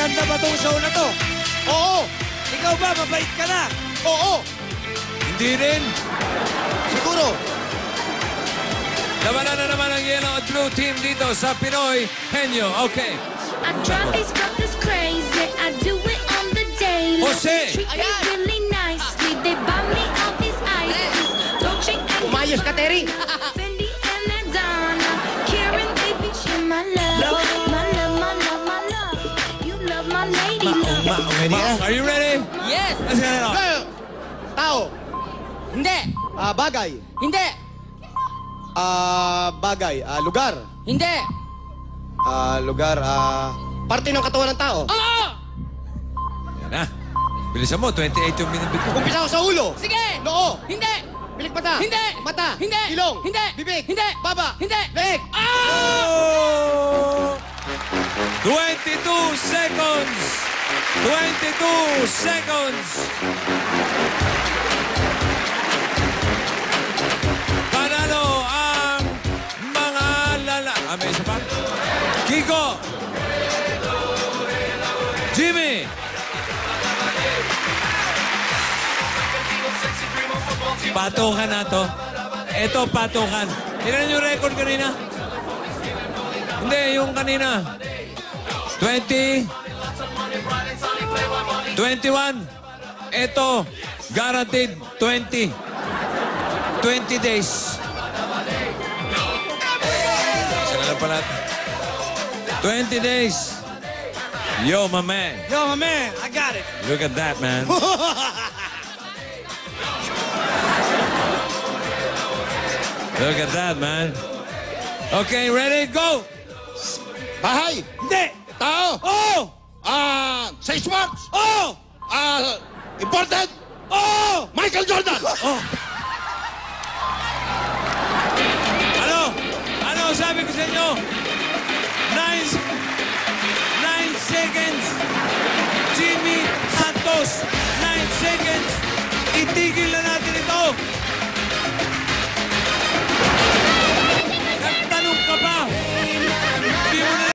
Maganda ba itong show na to? Oo! Ikaw ba, mabait ka na? Oo! Hindi rin. Siguro! Labanan na naman ang yellow at blue team dito sa Pinoy Henyo. Okay. I drive these brothers crazy. I do it on the daily. Jose! Treat me really nicely. They buy me all these ices. Dolce and Umayos ka, Terry! Fendi and Adana. Karen, baby, you're my love. My love, my love, my love. You love my lady love. Are you ready? Yes! Tao! Hindi! Bagay! Hindi! Bagay. Lugar. Hindi! Lugar. Parte ng katawan ng tao. Oo! Yan na. Bilisan mo, 28 yung minibit mo. Umpisa ko sa ulo. Sige! Noo. Hindi! Pilikmata. Hindi! Mata. Hindi! Ilong. Hindi! Bibig. Hindi! Baba. Hindi! Leeg. Oh! 22 seconds! 22 seconds! Panalo ang mga lala... may isa pa? Kiko! Jimmy! Patukan na to. Ito, patukan. Ilan yung record kanina? Hindi, yung kanina. 20. 21. Ito, guaranteed 20. 20 days. Isa na lang pala. 20 days. Yo, my man. Yo, my man, I got it. Look at that, man. Look at that, man. Okay, ready? Go! Bahay. Hindi. Tao. Oh! Sa sports. Oh! Important. Oh! Michael Jordan. Ano sabi ko sa inyo? 9 seconds. Jimmy Santos, 9 seconds. Itigil na